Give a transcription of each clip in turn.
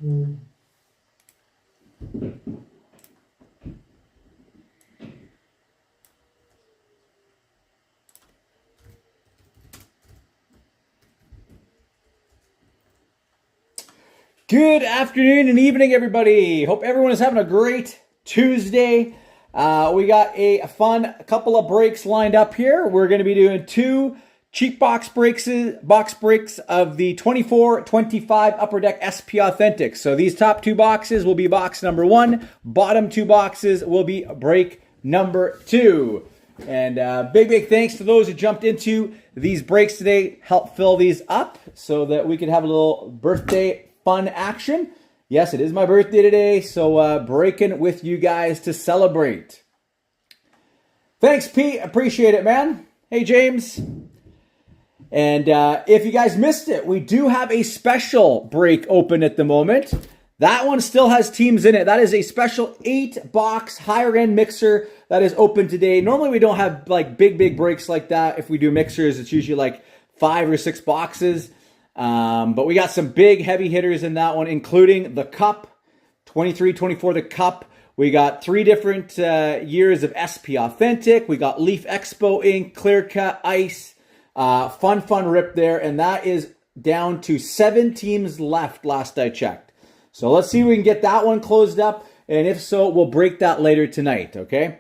Good afternoon and evening, everybody. Hope everyone is having a great Tuesday. We got a fun couple of breaks lined up here. We're going to be doing two cheap box breaks of the 24-25 Upper Deck SP Authentic. So these top two boxes will be box number one. Bottom two boxes will be break number two. And big thanks to those who jumped into these breaks today. Help fill these up so that we can have a little birthday fun action. Yes, it is my birthday today, so breaking with you guys to celebrate. Thanks, Pete. Appreciate it, man. Hey, James. And if you guys missed it, we do have a special break open at the moment. That one still has teams in it. That is a special 8-box higher-end mixer that is open today. Normally, we don't have like big breaks like that. If we do mixers, it's usually like 5 or 6 boxes. But we got some big heavy hitters in that one, including the Cup, 23-24, the Cup. We got 3 different years of SP Authentic. We got Leaf Expo Ink, Clear Cut, Ice. Fun rip there. And that is down to 7 teams left last I checked. So let's see if we can get that one closed up. And if so, we'll break that later tonight, okay?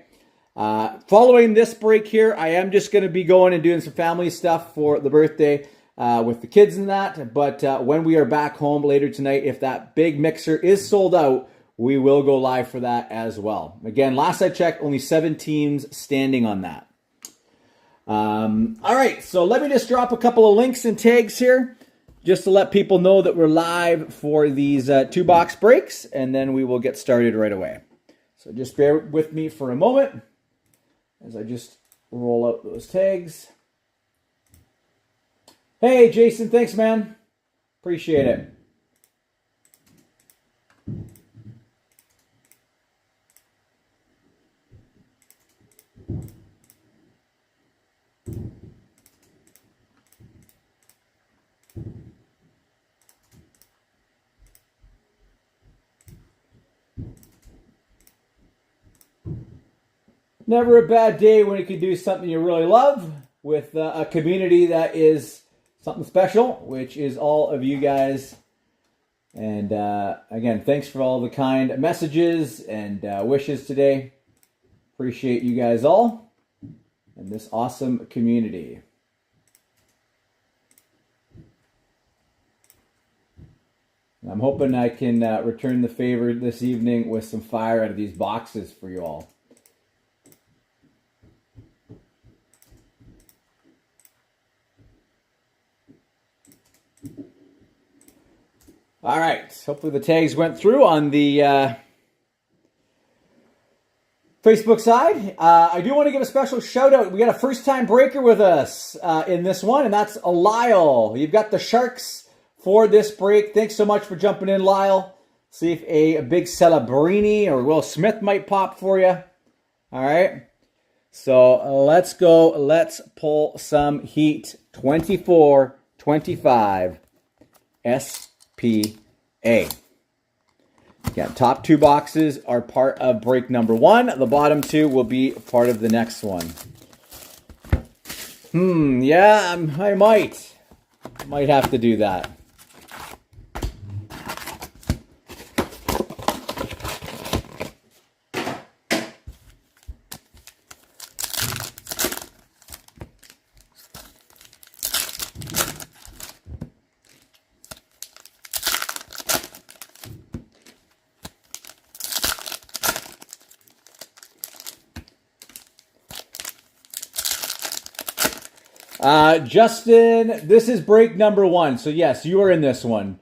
Following this break here, I am just going to be going and doing some family stuff for the birthday. With the kids and that, but when we are back home later tonight, if that big mixer is sold out, we will go live for that as well. Again, last I checked, only 7 teams standing on that. All right, so let me just drop a couple of links and tags here, just to let people know that we're live for these 2-box breaks, and then we will get started right away. So just bear with me for a moment as I just roll out those tags. Hey, Jason, thanks, man. Appreciate it. Never a bad day when you can do something you really love with a community that is something special, which is all of you guys. And again, thanks for all the kind messages and wishes today. Appreciate you guys all and this awesome community. And I'm hoping I can return the favor this evening with some fire out of these boxes for you all. All right, hopefully the tags went through on the Facebook side. I do want to give a special shout out. We got a first-time breaker with us in this one, and that's Lyle. You've got the Sharks for this break. Thanks so much for jumping in, Lyle. See if a big Celebrini or Will Smith might pop for you. All right, so let's go. Let's pull some heat. 24-25 SPA. Yeah, top 2 boxes are part of break number 1. The bottom 2 will be part of the next one. Yeah, I might have to do that. Justin, this is break number 1. So yes, you are in this one.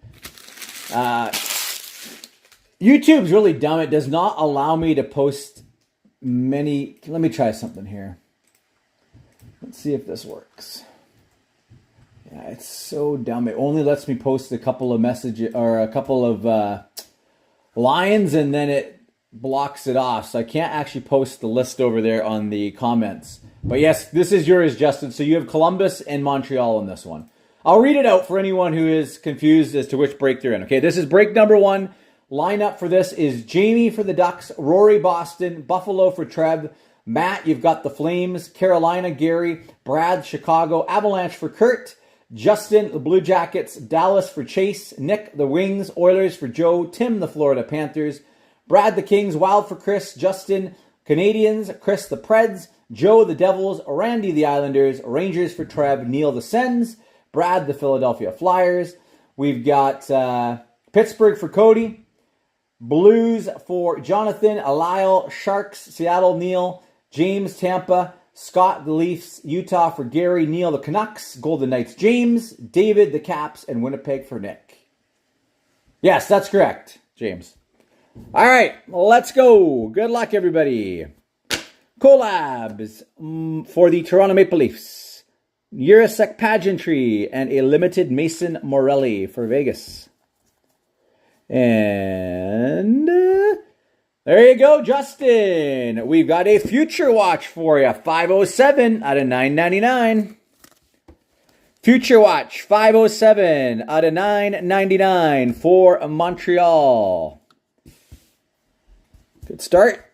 YouTube's really dumb. It does not allow me to post many. Let me try something here. Let's see if this works. Yeah, it's so dumb. It only lets me post a couple of messages or a couple of lines, and then it blocks it off. So I can't actually post the list over there on the comments. But yes, this is yours, Justin. So you have Columbus and Montreal in this one. I'll read it out for anyone who is confused as to which break they're in. Okay, this is break number 1. Lineup for this is Jamie for the Ducks, Rory Boston, Buffalo for Trev, Matt, you've got the Flames, Carolina, Gary, Brad, Chicago, Avalanche for Kurt, Justin, the Blue Jackets, Dallas for Chase, Nick, the Wings, Oilers for Joe, Tim, the Florida Panthers, Brad, the Kings, Wild for Chris, Justin, Canadians, Chris, the Preds, Joe, the Devils, Randy, the Islanders, Rangers for Trev, Neil, the Sens, Brad, the Philadelphia Flyers. We've got Pittsburgh for Cody, Blues for Jonathan, Lyle, Sharks, Seattle, Neil, James, Tampa, Scott, the Leafs, Utah for Gary, Neil, the Canucks, Golden Knights, James, David, the Caps, and Winnipeg for Nick. Yes, that's correct, James. All right, let's go. Good luck, everybody. Collabs for the Toronto Maple Leafs. Urasek Pageantry and a limited Mason Morelli for Vegas. And there you go, Justin. We've got a Future Watch for you. 507 out of 999. Future Watch, 507 out of 999 for Montreal. Good start.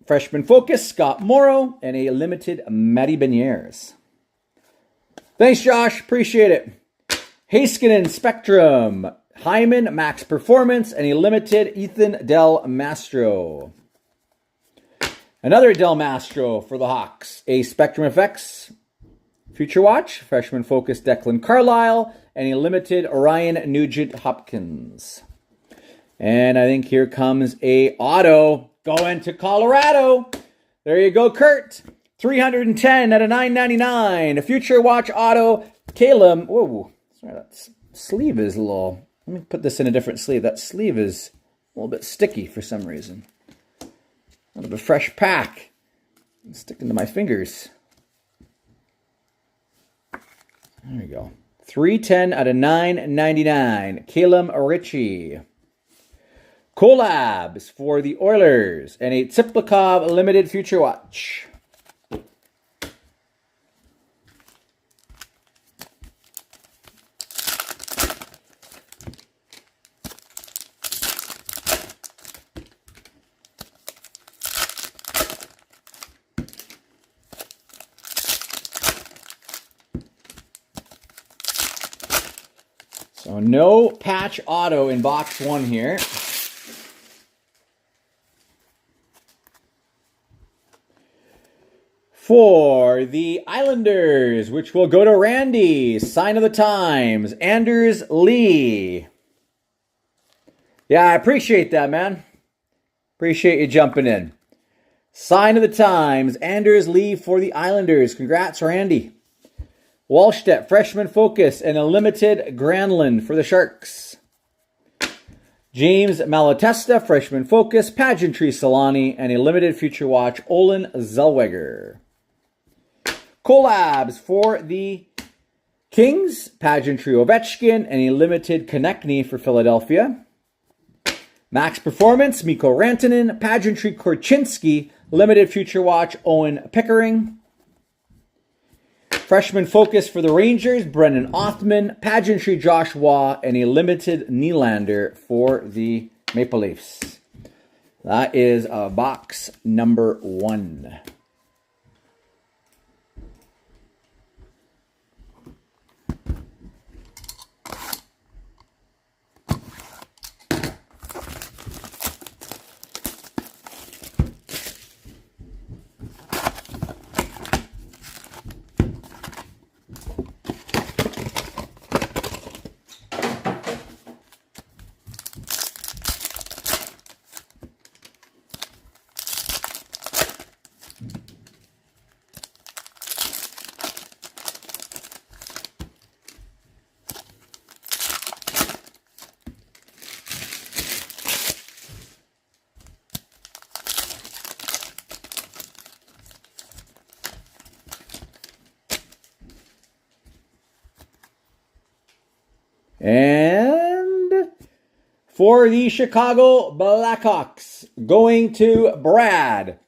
Freshman Focus, Scott Morrow, and a limited Matty Beniers. Thanks, Josh. Appreciate it. Heiskanen Spectrum, Hyman Max Performance, and a limited Ethan Del Mastro. Another Del Mastro for the Hawks. A Spectrum Effects Future Watch, Freshman Focus Declan Carlisle, and a limited Ryan Nugent Hopkins. And I think here comes a auto going to Colorado. There you go, Kurt. 310 out of 999. A Future Watch auto. Calum. Whoa, sorry, that sleeve is a little. Let me put this in a different sleeve. That sleeve is a little bit sticky for some reason. Out of a fresh pack. It's sticking to my fingers. There we go. 310 out of 999. Calum Ritchie. Collabs for the Oilers and a Tsiplikov limited Future Watch. So no patch auto in box 1 here. For the Islanders, which will go to Randy, Sign of the Times, Anders Lee. Yeah, I appreciate that, man. Appreciate you jumping in. Sign of the Times, Anders Lee for the Islanders. Congrats, Randy. Wallstedt, Freshman Focus, and a limited Granlund for the Sharks. James Malatesta, Freshman Focus, Pageantry Solani, and a limited Future Watch, Olin Zellweger. Collabs for the Kings, Pageantry Ovechkin, and a limited Konechny for Philadelphia. Max Performance, Mikko Rantanen, Pageantry Korchinski, limited Future Watch, Owen Pickering. Freshman Focus for the Rangers, Brendan Othman, Pageantry Josh Waugh, and a limited Nylander for the Maple Leafs. That is box number 1. And for the Chicago Blackhawks, going to Brad,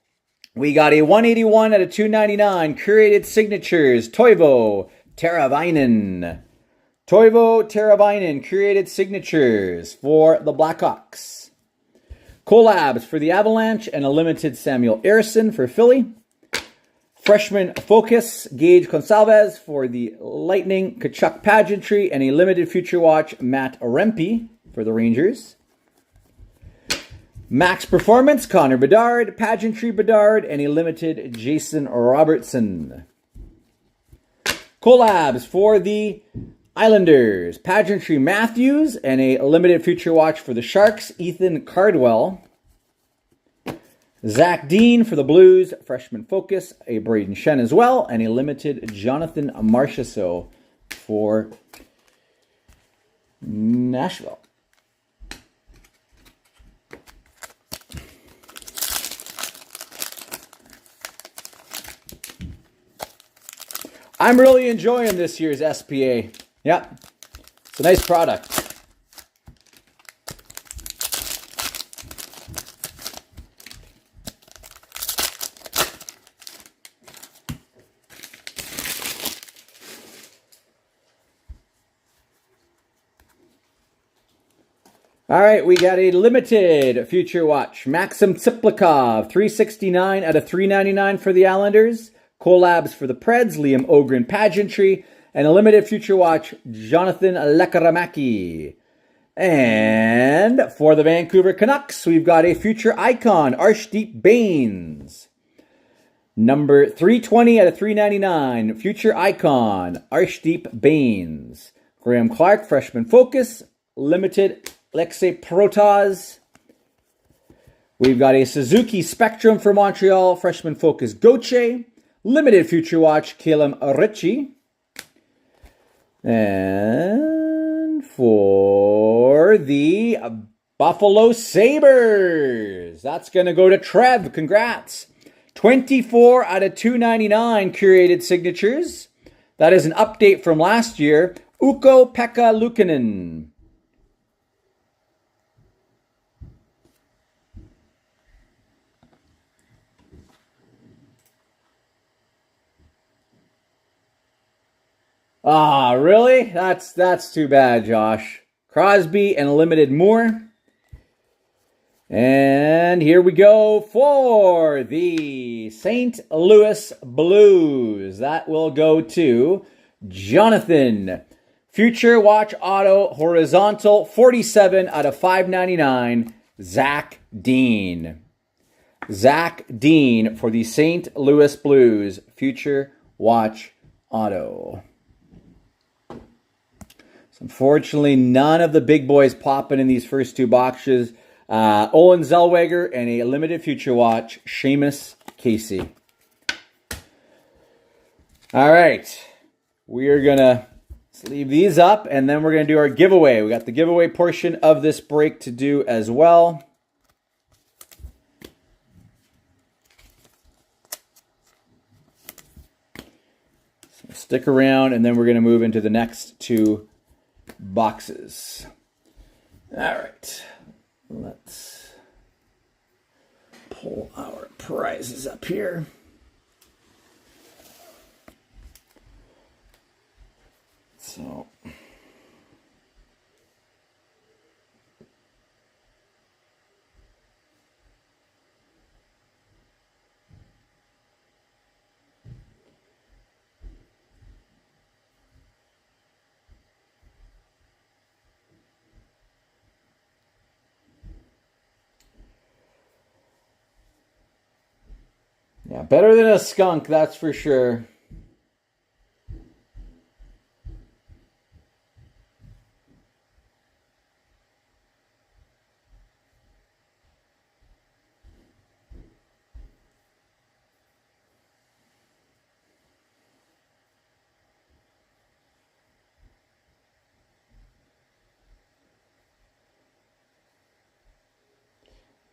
we got a 181 out of 299, curated signatures, Toivo Teravainen. Toivo Teravainen, curated signatures for the Blackhawks. Collabs for the Avalanche and a limited Samuel Ersson for Philly. Freshman Focus, Gage Gonsalves for the Lightning, Tkachuk Pageantry, and a limited Future Watch, Matt Rempe for the Rangers. Max Performance, Connor Bedard, Pageantry Bedard, and a limited Jason Robertson. Collabs for the Islanders, Pageantry Matthews, and a limited Future Watch for the Sharks, Ethan Cardwell. Zach Dean for the Blues, Freshman Focus, a Braden Shen as well, and a limited Jonathan Marchessault for Nashville. I'm really enjoying this year's SPA. Yep, it's a nice product. All right, we got a limited Future Watch. Maxim Tsiplikov, 369 out of 399 for the Islanders. Collabs for the Preds, Liam Ogren Pageantry, and a limited Future Watch, Jonathan Lekaramaki. And for the Vancouver Canucks, we've got a Future Icon, Arshdeep Bains. Number 320 out of 399, Future Icon, Arshdeep Bains. Graham Clark, Freshman Focus, limited Alexei Protas. We've got a Suzuki Spectrum for Montreal, Freshman Focus Gauthier. Limited Future Watch, Calum Ritchie. And for the Buffalo Sabres, that's going to go to Trev. Congrats. 24 out of 299 curated signatures. That is an update from last year. Ukko-Pekka Luukkonen. Ah, really? That's too bad, Josh. Crosby and limited Moore. And here we go for the St. Louis Blues. That will go to Jonathan. Future Watch Auto Horizontal 47 out of 599. Zach Dean. Zach Dean for the St. Louis Blues. Future Watch Auto. Unfortunately, none of the big boys popping in these first two boxes. Owen Zellweger and a limited Future Watch, Seamus Casey. All right. We are going to leave these up, and then we're going to do our giveaway. We got the giveaway portion of this break to do as well. So stick around, and then we're going to move into the next two boxes. All right, let's pull our prizes up here. So yeah, better than a skunk, that's for sure.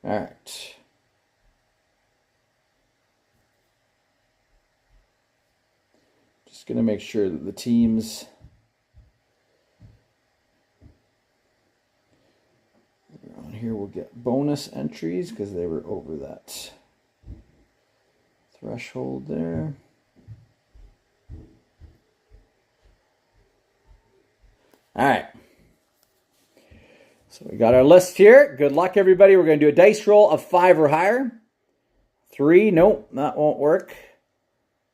All right. Just going to make sure that the teams on here will get bonus entries because they were over that threshold there. All right. So we got our list here. Good luck, everybody. We're going to do a dice roll of 5 or higher. 3, nope, that won't work.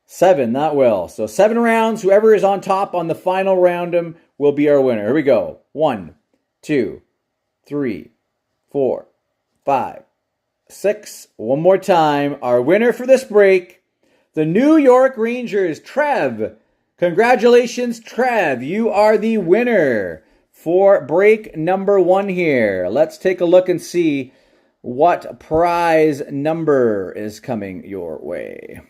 7, that will. So 7 rounds. Whoever is on top on the final round will be our winner. Here we go. 1, 2, 3, 4, 5, 6. One more time. Our winner for this break, the New York Rangers, Trev. Congratulations, Trev. You are the winner for break number 1 here. Let's take a look and see what prize number is coming your way.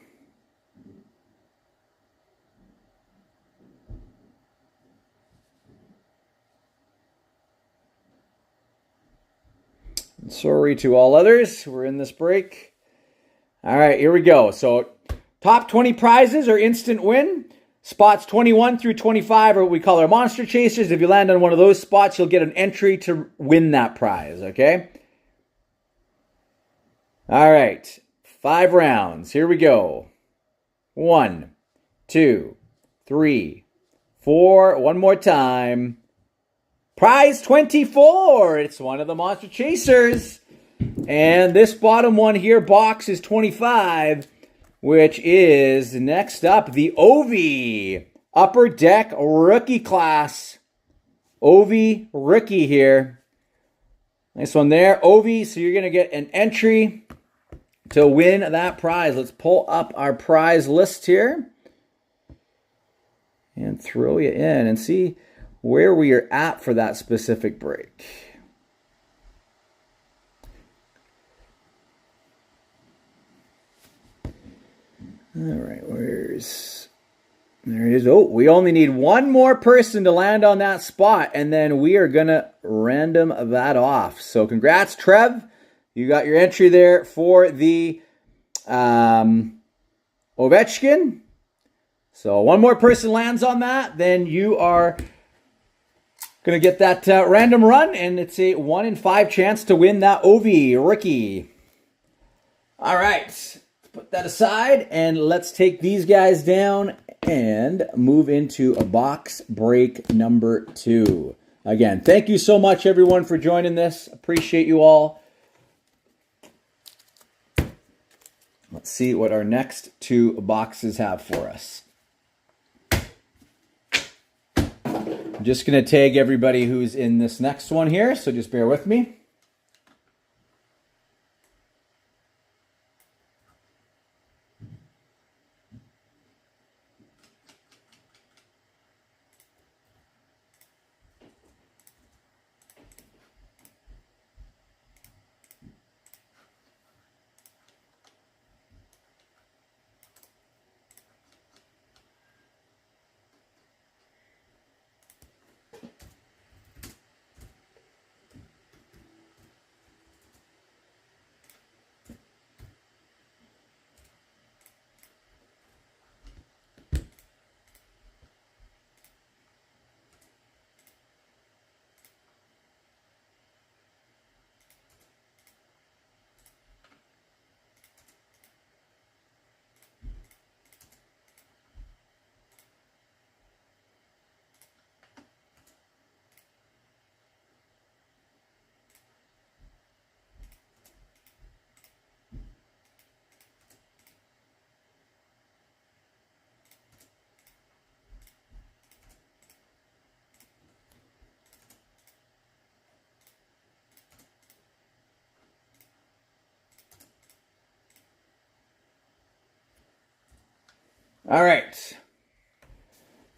Sorry to all others who are in this break. All right, here we go. So top 20 prizes are instant win. Spots 21 through 25 are what we call our monster chasers. If you land on one of those spots, you'll get an entry to win that prize, okay? All right, 5 rounds. Here we go. 1, 2, 3, 4. One more time. Prize 24. It's one of the monster chasers. And this bottom one here, box, is 25. Which is, next up, the Ovi Upper Deck Rookie Class. Ovi Rookie here. Nice one there. Ovi, so you're going to get an entry to win that prize. Let's pull up our prize list here. And throw you in and see where we are at for that specific break. All right, there it is. Oh, we only need one more person to land on that spot, and then we are going to random that off. So congrats, Trev. You got your entry there for the Ovechkin. So one more person lands on that, then you are going to get that random run, and it's a 1 in 5 chance to win that Ovi rookie. All right. Put that aside, and let's take these guys down and move into a box break number 2. Again, thank you so much, everyone, for joining this. Appreciate you all. Let's see what our next 2 boxes have for us. I'm just going to tag everybody who's in this next one here, so just bear with me. All right.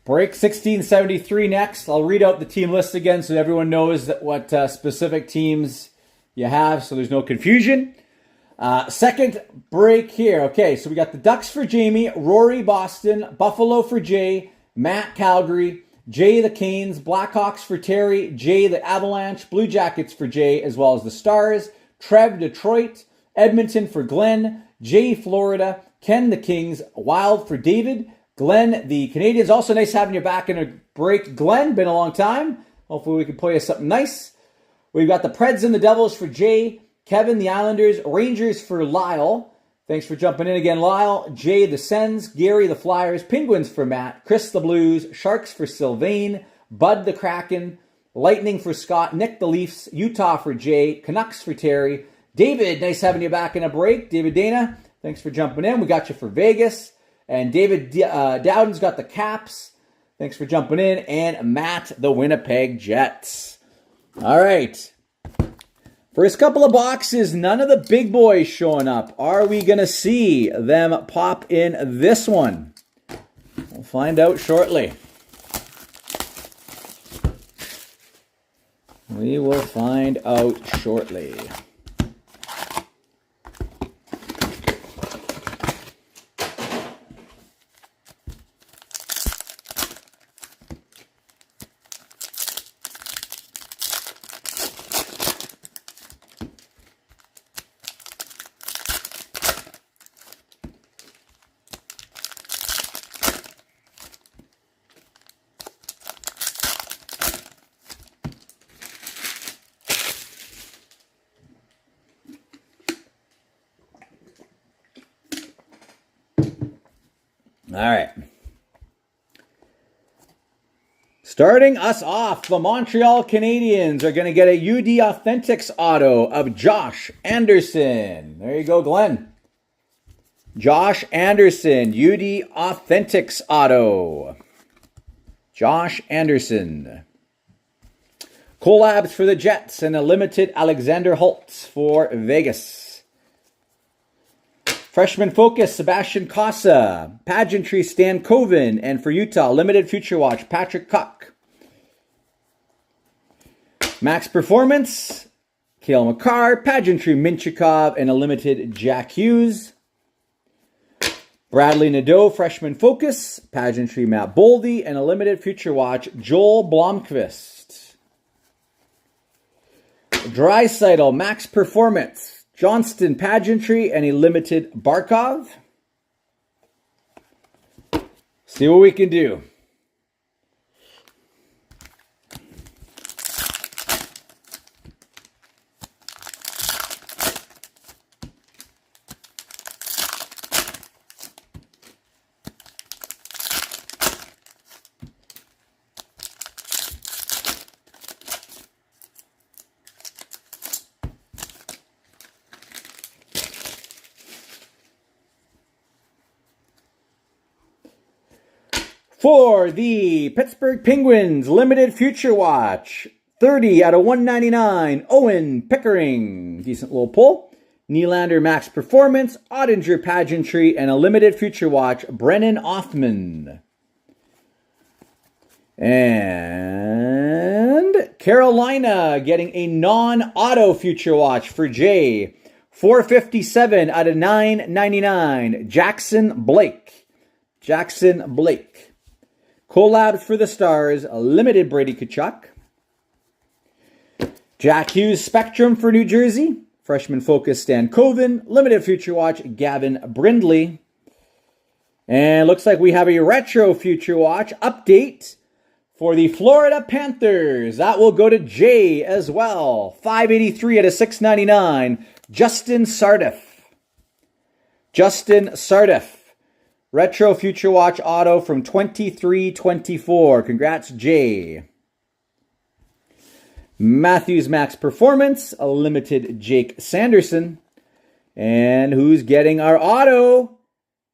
Break 1673 next. I'll read out the team list again so everyone knows that what specific teams you have, so there's no confusion. Second break here. Okay, so we got the Ducks for Jamie, Rory Boston, Buffalo for Jay, Matt Calgary, Jay the Canes, Blackhawks for Terry, Jay the Avalanche, Blue Jackets for Jay, as well as the Stars, Trev Detroit, Edmonton for Glenn, Jay Florida, Ken the Kings, Wild for David, Glenn the Canadians. Also nice having you back in a break, Glenn. Been a long time. Hopefully we can play you something nice. We've got the Preds and the Devils for Jay, Kevin the Islanders, Rangers for Lyle. Thanks for jumping in again, Lyle. Jay the Sens, Gary the Flyers, Penguins for Matt, Chris the Blues, Sharks for Sylvain, Bud the Kraken, Lightning for Scott, Nick the Leafs, Utah for Jay, Canucks for Terry. David, nice having you back in a break. David Dana, thanks for jumping in. We got you for Vegas. And David Dowden's got the Caps. Thanks for jumping in. And Matt, the Winnipeg Jets. All right. First couple of boxes, none of the big boys showing up. Are we going to see them pop in this one? We'll find out shortly. We will find out shortly. All right. Starting us off, the Montreal Canadiens are going to get a UD Authentics auto of Josh Anderson. There you go, Glenn. Josh Anderson, UD Authentics auto. Josh Anderson. Collabs for the Jets and a limited Alexander Holtz for Vegas. Freshman Focus, Sebastian Casa. Pageantry, Stan Coven. And for Utah, Limited Future Watch, Patrick Cuck. Max Performance, Cale Makar. Pageantry, Minchikov. And a limited Jack Hughes. Bradley Nadeau, Freshman Focus. Pageantry, Matt Boldy. And a limited Future Watch, Joel Blomqvist. Draisaitl, Max Performance. Johnston Pageantry, and a limited Barkov. See what we can do. For the Pittsburgh Penguins, Limited Future Watch, 30 out of 199, Owen Pickering. Decent little pull. Nylander Max Performance, Ottinger Pageantry, and a Limited Future Watch, Brennan Othman. And Carolina getting a non-auto Future Watch for Jay. 457 out of 999, Jackson Blake. Jackson Blake. Collabs for the Stars, a limited Brady Tkachuk. Jack Hughes Spectrum for New Jersey. Freshman Focus Stan Coven. Limited Future Watch, Gavin Brindley. And looks like we have a Retro Future Watch update for the Florida Panthers. That will go to Jay as well. 583 out of 699, Justin Sardiff. Justin Sardiff. Retro Future Watch auto from 23-24. Congrats, Jay. Matthews Max Performance, a limited Jake Sanderson. And who's getting our auto?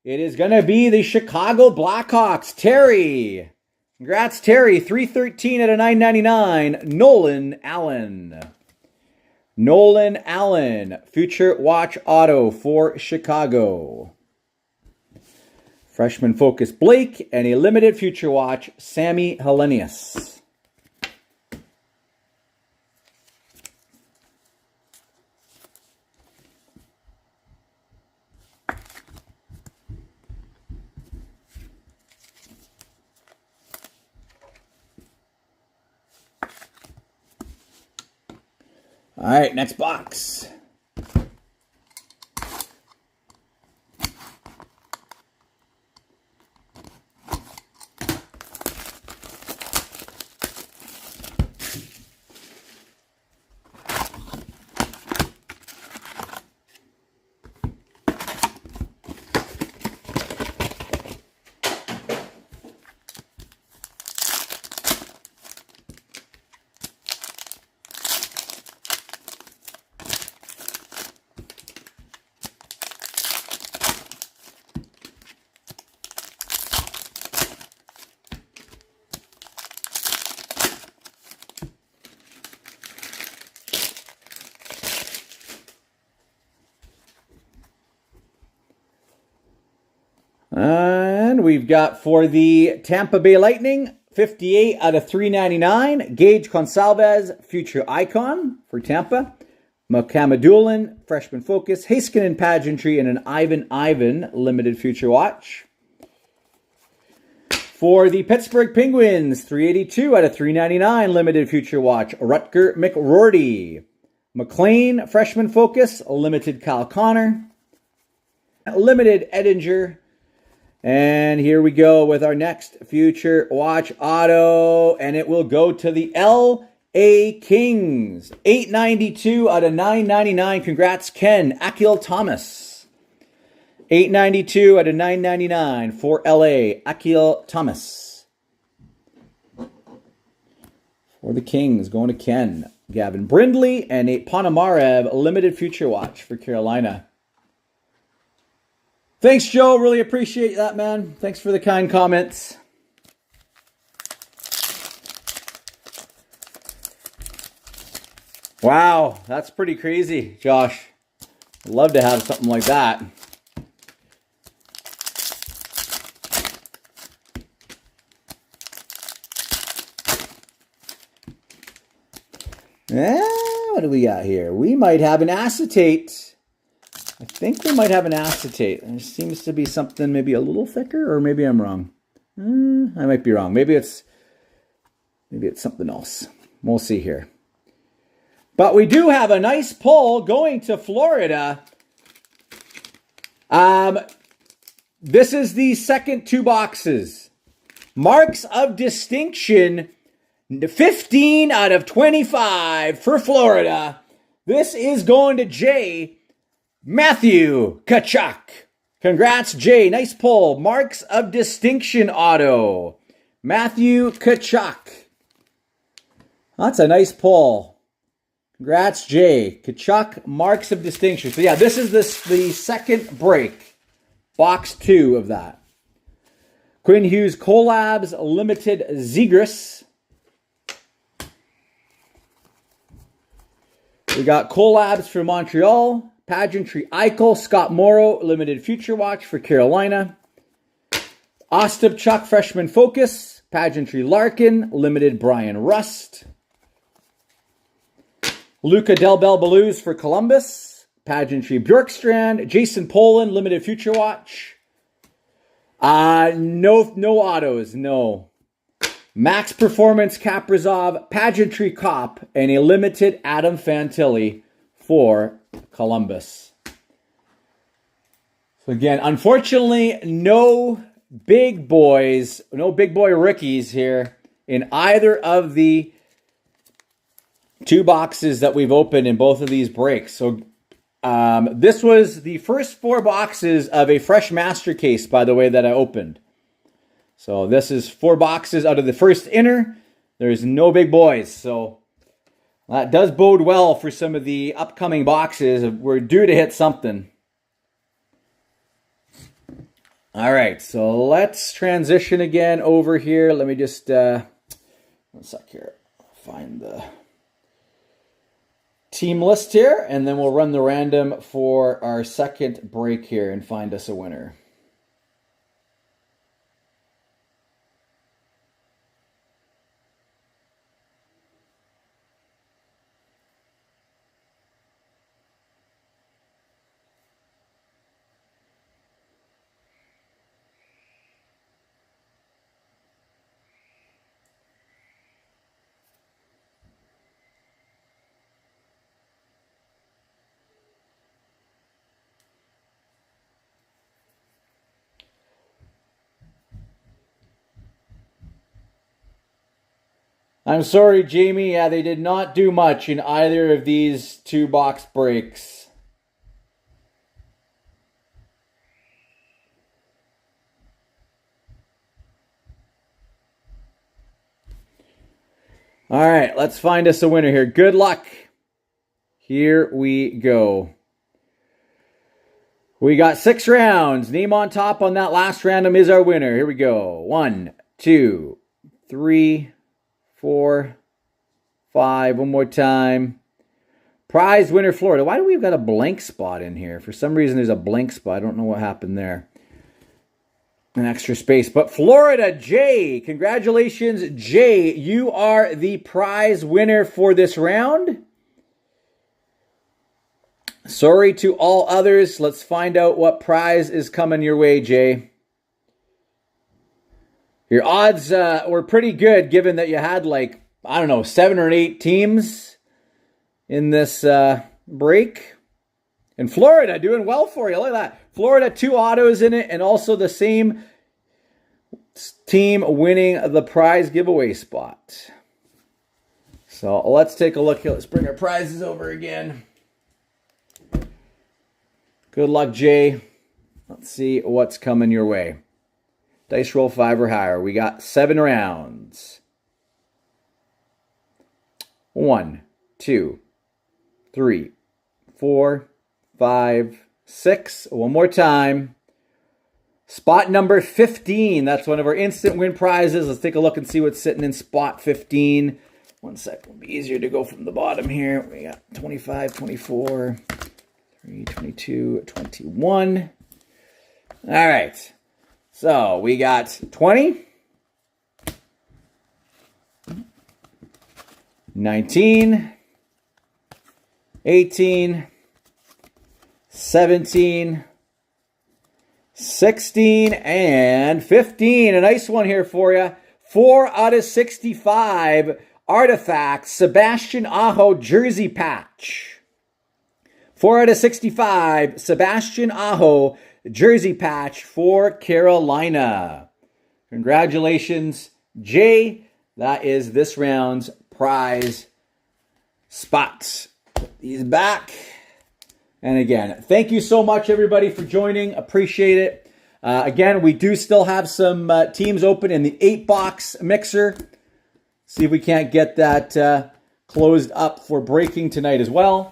It is going to be the Chicago Blackhawks, Terry. Congrats, Terry. 313 out of 999, Nolan Allen. Nolan Allen, Future Watch auto for Chicago. Freshman Focus Blake, and a limited Future Watch, Sammy Helenius. All right, next box. And we've got for the Tampa Bay Lightning, 58 out of 399. Gage Gonsalves, future icon for Tampa. Mohamed freshman focus. Heiskanen pageantry and an Ivan limited future watch. For the Pittsburgh Penguins, 382 out of 399 limited future watch. Rutger McRourty. McLean freshman focus, limited Kyle Connor. Limited Edinger. And here we go with our next future watch auto. And it will go to the LA Kings. 892 out of 999. Congrats, Ken. Akil Thomas. 892 out of 999 for LA. Akil Thomas. For the Kings, going to Ken. Gavin Brindley and a Ponomarev limited future watch for Carolina. Thanks, Joe. Really appreciate that, man. Thanks for the kind comments. Wow, that's pretty crazy, Josh. I'd love to have something like that. What do we got here? We might have an acetate. I think we might have an acetate. There seems to be something maybe a little thicker, or maybe I'm wrong. I might be wrong. Maybe it's something else. We'll see here. But we do have a nice pull going to Florida. This is the second 2 boxes. Marks of distinction. 15 out of 25 for Florida. This is going to Jay Matthew Tkachuk. Congrats, Jay. Nice pull. Marks of distinction auto. Matthew Tkachuk. That's a nice pull. Congrats, Jay. Tkachuk, marks of distinction. So yeah, this is the second break. Box 2 of that. Quinn Hughes Collabs Limited Zegras. We got Collabs for Montreal. Pageantry Eichel. Scott Morrow Limited Future Watch for Carolina. Ostapchuk Freshman Focus. Pageantry Larkin. Limited Brian Rust. Luca Del Bel Blues for Columbus. Pageantry Bjorkstrand. Jason Poland Limited Future Watch. No autos, no. Max Performance Kaprizov, Pageantry Cop, and a limited Adam Fantilli for Columbus. So again, unfortunately, no big boys, no big boy rookies here in either of the 2 boxes that we've opened in both of these breaks. So this was the first 4 boxes of a fresh master case, by the way, that I opened. So this is 4 boxes out of the first inner. There's no big boys. So that does bode well for some of the upcoming boxes. We're due to hit something. All right, so let's transition again over here. Let me just, 1 sec here. Find the team list here, and then we'll run the random for our second break here and find us a winner. I'm sorry, Jamie. Yeah, they did not do much in either of these 2 box breaks. All right, let's find us a winner here. Good luck. Here we go. We got 6 rounds. Name on top on that last random is our winner. Here we go. 1, 2, 3, 4, 5. One more time. Prize winner, Florida. Why do we have got a blank spot in here? For some reason, there's a blank spot. I don't know what happened there. an extra space. But Florida Jay, congratulations, Jay. You are the prize winner for this round. Sorry to all others. Let's find out what prize is coming your way, Jay. Your odds were pretty good given that you had like, I don't know, 7 or 8 teams in this break. And Florida doing well for you. Look at that. Florida, 2 autos in it, and also the same team winning the prize giveaway spot. So let's take a look here. Let's bring our prizes over again. Good luck, Jay. Let's see what's coming your way. Dice roll 5 or higher. We got 7 rounds. 1, 2, 3, 4, 5, 6. One more time. Spot number 15. That's one of our instant win prizes. Let's take a look and see what's sitting in spot 15. 1 sec. It'll be easier to go from the bottom here. We got 25, 24, 3, 22, 21. All right. So we got 20, 19, 18, 17, 16, and 15. A nice one here for you. 4 out of 65 Artifacts Sebastian Aho jersey patch. 4 out of 65 Sebastian Aho jersey patch for Carolina. Congratulations, Jay. That is this round's prize spots. Put these back. And again, thank you so much, everybody, for joining. Appreciate it. Again, we do still have some teams open in the 8-box mixer. See if we can't get that closed up for breaking tonight as well.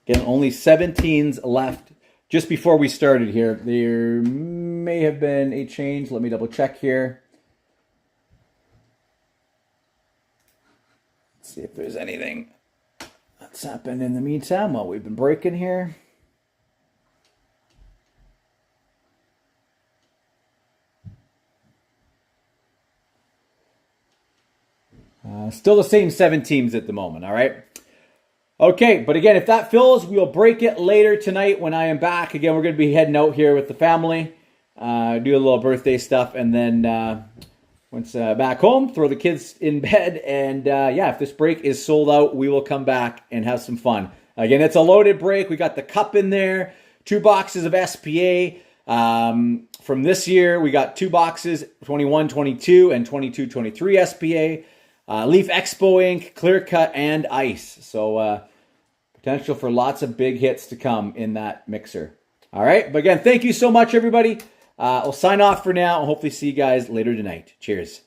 Again, only 17s left just before we started here. There may have been a change. Let me double check here. Let's see if there's anything that's happened in the meantime while we've been breaking here. Still the same 7 teams at the moment, all right? Okay, but again, if that fills, we'll break it later tonight when I am back. Again, we're going to be heading out here with the family, do a little birthday stuff, and then once back home, throw the kids in bed. And yeah, if this break is sold out, we will come back and have some fun. Again, it's a loaded break. We got the cup in there, 2 boxes of SPA. From this year, we got 2 boxes, 21, 22, and 22, 23 SPA. Leaf Expo Ink, Clear Cut, and Ice. So potential for lots of big hits to come in that mixer. All right. But again, thank you so much, everybody. I'll sign off for now and hopefully see you guys later tonight. Cheers.